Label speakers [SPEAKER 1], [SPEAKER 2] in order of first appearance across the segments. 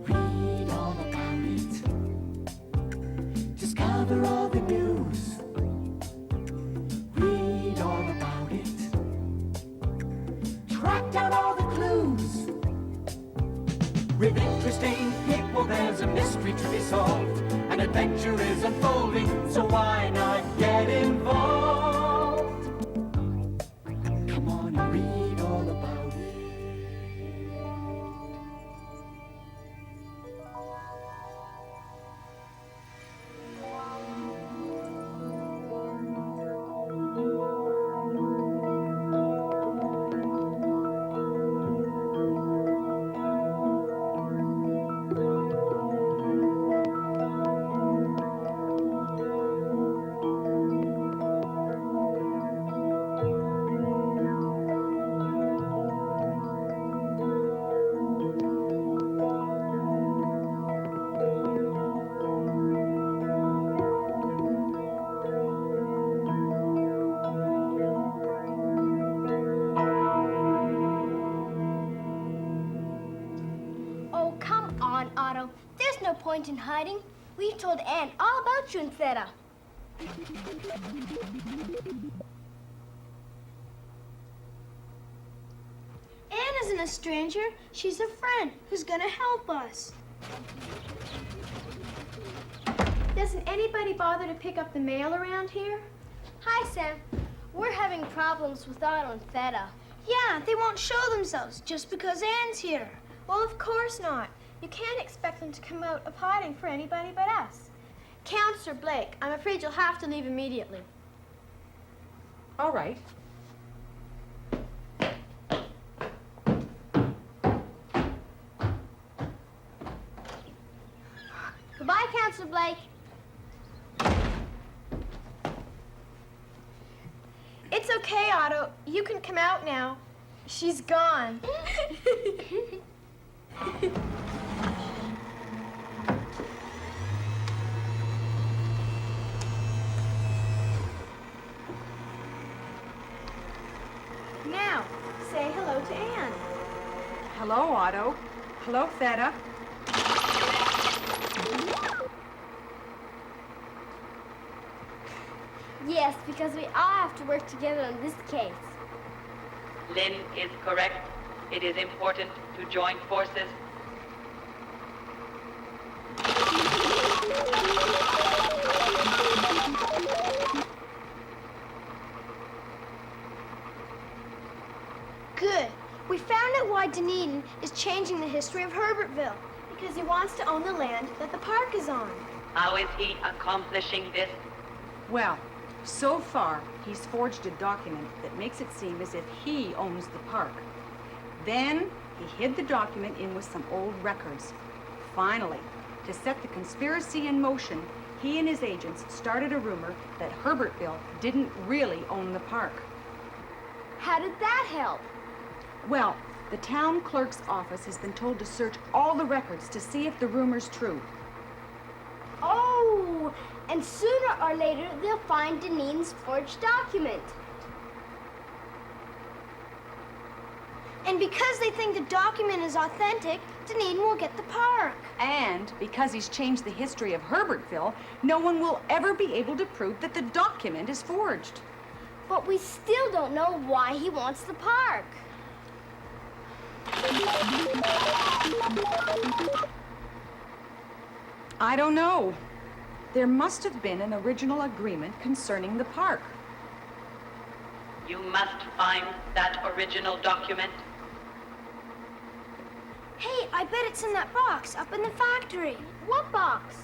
[SPEAKER 1] Read all about it. Discover all the news. Read all about it. Track down all the clues. With interesting people, there's a mystery to be solved. An adventure is unfolding, so why not get involved? Come on and read all about it.
[SPEAKER 2] Oh, come on, Otto. There's no point in hiding. We've told Anne all about you and Theta. Anne isn't a stranger. She's a friend who's gonna help us. Doesn't anybody bother to pick up the mail around here? Hi, Sam. We're having problems with Otto and Theta. Yeah, they won't show themselves just because Anne's here. Well, of course not. You can't expect them to come out of hiding for anybody but us. Counselor Blake, I'm afraid you'll have to leave immediately.
[SPEAKER 3] All right.
[SPEAKER 2] Goodbye, Counselor Blake. It's okay, Otto. You can come out now. She's gone. Now, say hello to Anne.
[SPEAKER 3] Hello, Otto. Hello, Theta.
[SPEAKER 2] Yes, because we all have to work together on this case.
[SPEAKER 4] Lynne is correct. It is important to join forces.
[SPEAKER 2] Good. We found out why Dunedin is changing the history of Herbertville. Because he wants to own the land that the park is on.
[SPEAKER 4] How is he accomplishing this?
[SPEAKER 3] Well, so far, he's forged a document that makes it seem as if he owns the park. Then, he hid the document in with some old records. Finally, to set the conspiracy in motion, he and his agents started a rumor that Herbertville didn't really own the park.
[SPEAKER 2] How did that help?
[SPEAKER 3] Well, the town clerk's office has been told to search all the records to see if the rumor's true.
[SPEAKER 2] Oh, and sooner or later they'll find Dunedin's forged document. And because they think the document is authentic, Dunedin will get the park.
[SPEAKER 3] And because he's changed the history of Herbertville, no one will ever be able to prove that the document is forged.
[SPEAKER 2] But we still don't know why he wants the park.
[SPEAKER 3] I don't know. There must have been an original agreement concerning the park.
[SPEAKER 4] You must find that original document.
[SPEAKER 2] Hey, I bet it's in that box up in the factory. What box?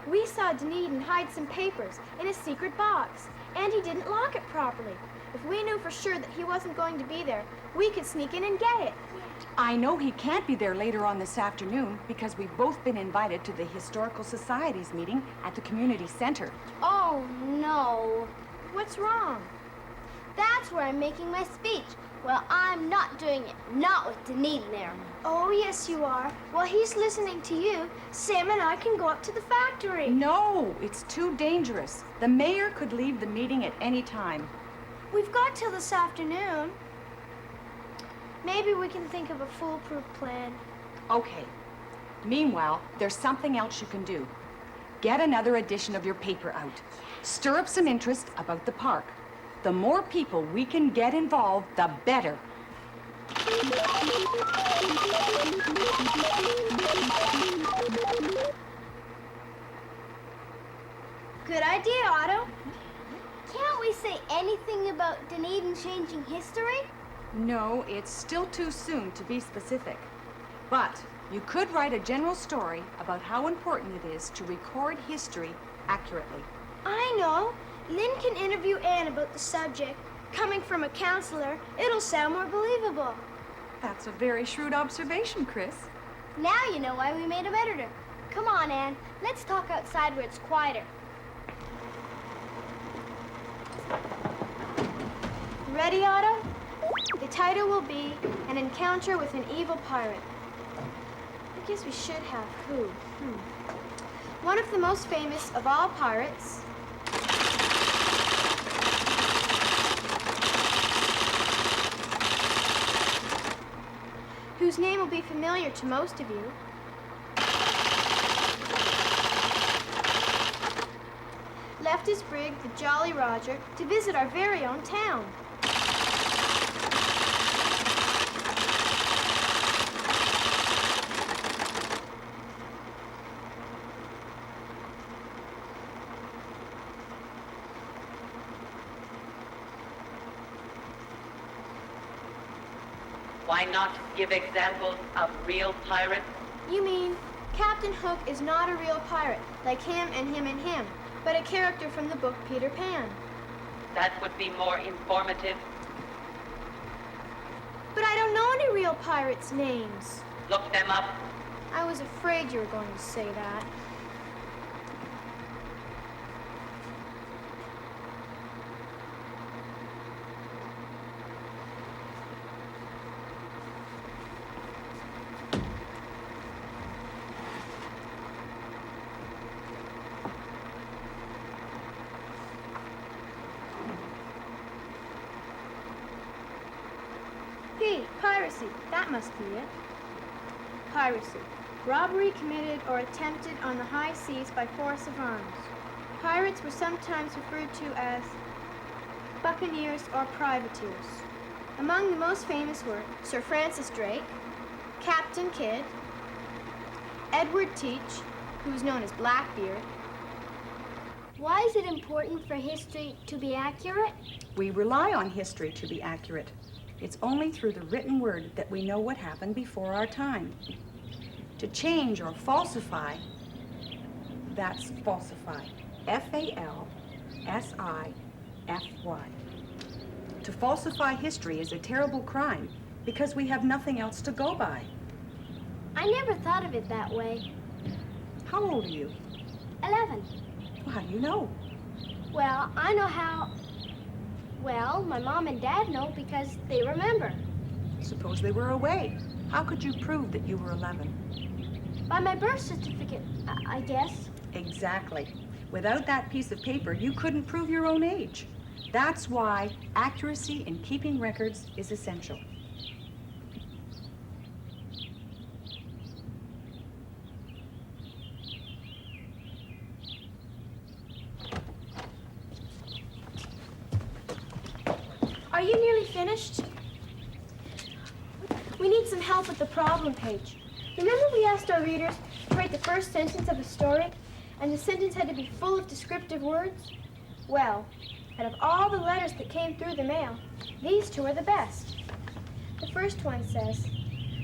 [SPEAKER 2] We saw Dunedin hide some papers in a secret box, and he didn't lock it properly. If we knew for sure that he wasn't going to be there, we could sneak in and get it.
[SPEAKER 3] I know he can't be there later on this afternoon because we've both been invited to the Historical Society's meeting at the community center.
[SPEAKER 2] Oh, no. What's wrong? That's where I'm making my speech. Well, I'm not doing it. Not with Dunedin there. Oh, yes, you are. While he's listening to you, Sam and I can go up to the factory.
[SPEAKER 3] No, it's too dangerous. The mayor could leave the meeting at any time.
[SPEAKER 2] We've got till this afternoon. Maybe we can think of a foolproof plan.
[SPEAKER 3] Okay, Meanwhile, there's something else you can do. Get another edition of your paper out. Stir up some interest about the park. The more people we can get involved, the better.
[SPEAKER 2] Good idea, Otto. Can't we say anything about Dunedin changing history?
[SPEAKER 3] No, it's still too soon to be specific. But you could write a general story about how important it is to record history accurately.
[SPEAKER 2] I know. Lynne can interview Anne about the subject. Coming from a counselor, it'll sound more believable.
[SPEAKER 3] That's a very shrewd observation, Chris.
[SPEAKER 2] Now you know why we made him editor. Come on, Anne. Let's talk outside where it's quieter. Ready, Otto? The title will be An Encounter with an Evil Pirate. I guess we should have who? One of the most famous of all pirates. Whose name will be familiar to most of you. Left his brig, the Jolly Roger, to visit our very own town.
[SPEAKER 4] Why not give examples of real pirates?
[SPEAKER 2] You mean Captain Hook is not a real pirate, like him and him and him, but a character from the book Peter Pan.
[SPEAKER 4] That would be more informative.
[SPEAKER 2] But I don't know any real pirates' names.
[SPEAKER 4] Look them up.
[SPEAKER 2] I was afraid you were going to say that. Piracy, that must be it. Piracy, robbery committed or attempted on the high seas by force of arms. Pirates were sometimes referred to as buccaneers or privateers. Among the most famous were Sir Francis Drake, Captain Kidd, Edward Teach, who was known as Blackbeard. Why is it important for history to be accurate?
[SPEAKER 3] We rely on history to be accurate. It's only through the written word that we know what happened before our time. To change or falsify, that's falsify. F-A-L-S-I-F-Y. To falsify history is a terrible crime because we have nothing else to go by.
[SPEAKER 2] I never thought of it that way.
[SPEAKER 3] How old are you?
[SPEAKER 2] 11.
[SPEAKER 3] Well, how do you know?
[SPEAKER 2] Well, I know how... Well, my mom and dad know because they remember.
[SPEAKER 3] Suppose they were away. How could you prove that you were 11?
[SPEAKER 2] By my birth certificate, I guess.
[SPEAKER 3] Exactly. Without that piece of paper, you couldn't prove your own age. That's why accuracy in keeping records is essential.
[SPEAKER 2] Are you nearly finished? We need some help with the problem page. Remember we asked our readers to write the first sentence of a story, and the sentence had to be full of descriptive words? Well, out of all the letters that came through the mail, these two are the best. The first one says,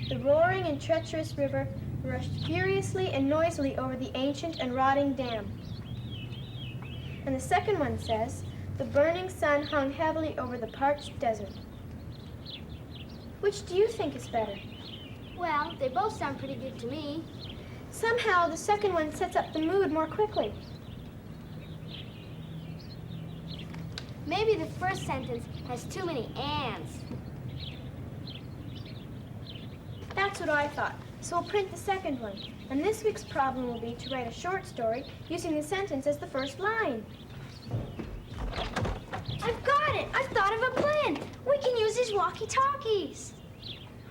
[SPEAKER 2] "The roaring and treacherous river rushed furiously and noisily over the ancient and rotting dam." And the second one says, "The burning sun hung heavily over the parched desert." Which do you think is better? Well, they both sound pretty good to me. Somehow, the second one sets up the mood more quickly. Maybe the first sentence has too many ands. That's what I thought. So we'll print the second one. And this week's problem will be to write a short story using the sentence as the first line. I've got it! I've thought of a plan! We can use these walkie-talkies!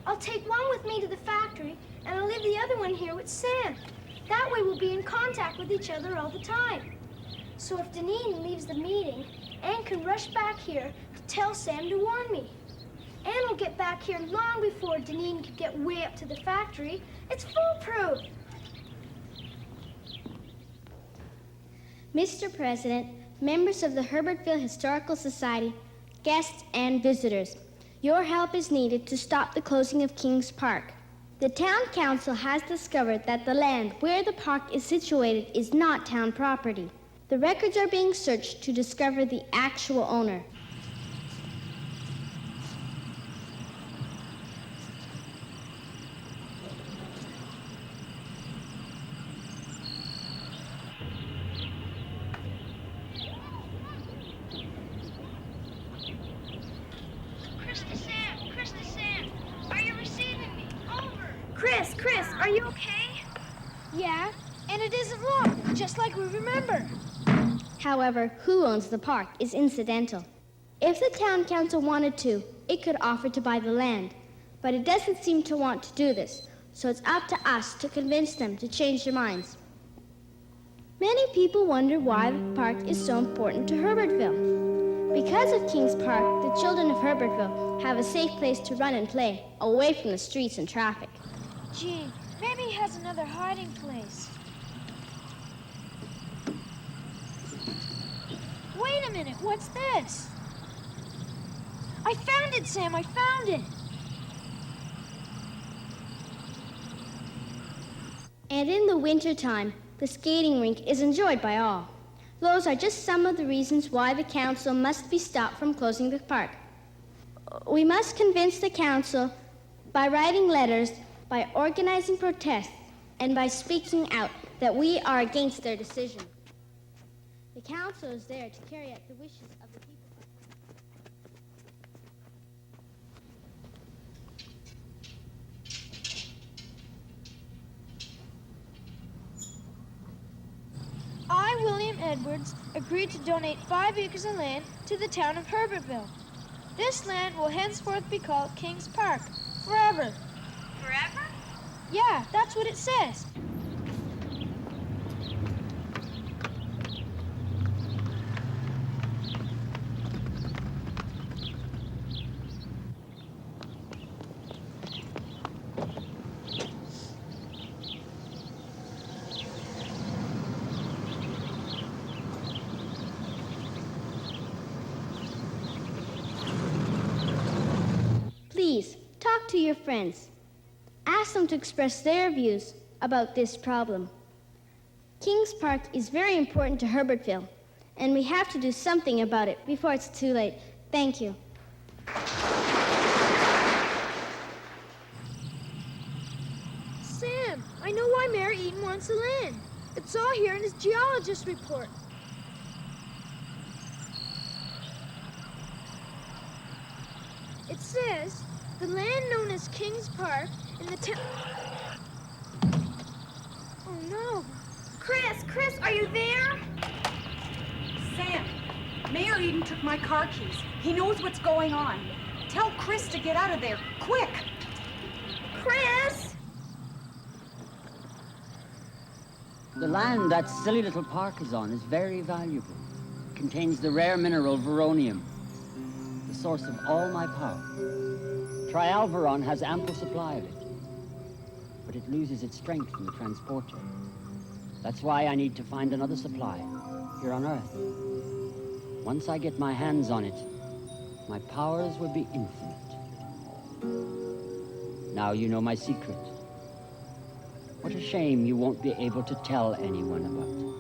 [SPEAKER 2] I'll take one with me to the factory, and I'll leave the other one here with Sam. That way we'll be in contact with each other all the time. So if Deneen leaves the meeting, Anne can rush back here to tell Sam to warn me. Anne will get back here long before Deneen could get way up to the factory. It's foolproof.
[SPEAKER 5] Mr. President, members of the Herbertville Historical Society, guests and visitors, your help is needed to stop the closing of Kings Park. The town council has discovered that the land where the park is situated is not town property. The records are being searched to discover the actual owner.
[SPEAKER 2] Sam, are you receiving me? Over. Chris, are you okay? Yeah, and it isn't locked, just like we remember.
[SPEAKER 5] However, who owns the park is incidental. If the town council wanted to, it could offer to buy the land, but it doesn't seem to want to do this, so it's up to us to convince them to change their minds. Many people wonder why the park is so important to Herbertville. Because of Kings Park, the children of Herbertville have a safe place to run and play, away from the streets and traffic.
[SPEAKER 2] Gee, maybe he has another hiding place. Wait a minute, what's this? I found it, Sam, I found it.
[SPEAKER 5] And in the wintertime, the skating rink is enjoyed by all. Those are just some of the reasons why the council must be stopped from closing the park. We must convince the council by writing letters, by organizing protests, and by speaking out that we are against their decision. The council is there to carry out the wishes of the people.
[SPEAKER 2] I, William Edwards, agreed to donate 5 acres of land to the town of Herbertville. This land will henceforth be called Kings Park, forever.
[SPEAKER 6] Forever?
[SPEAKER 2] Yeah, that's what it says.
[SPEAKER 5] Please, talk to your friends. Ask them to express their views about this problem. Kings Park is very important to Herbertville, and we have to do something about it before it's too late. Thank you.
[SPEAKER 2] Sam, I know why Mayor Eaton wants the land. It's all here in his geologist report. It says, the land known as Kings Park in the town... Oh, no. Chris, are you there?
[SPEAKER 3] Sam, Mayor Eden took my car keys. He knows what's going on. Tell Chris to get out of there, quick!
[SPEAKER 2] Chris!
[SPEAKER 7] The land that silly little park is on is very valuable. It contains the rare mineral veronium, the source of all my power. Trialveron has ample supply of it, but it loses its strength in the transporter. That's why I need to find another supply here on Earth. Once I get my hands on it, my powers will be infinite. Now you know my secret. What a shame you won't be able to tell anyone about it.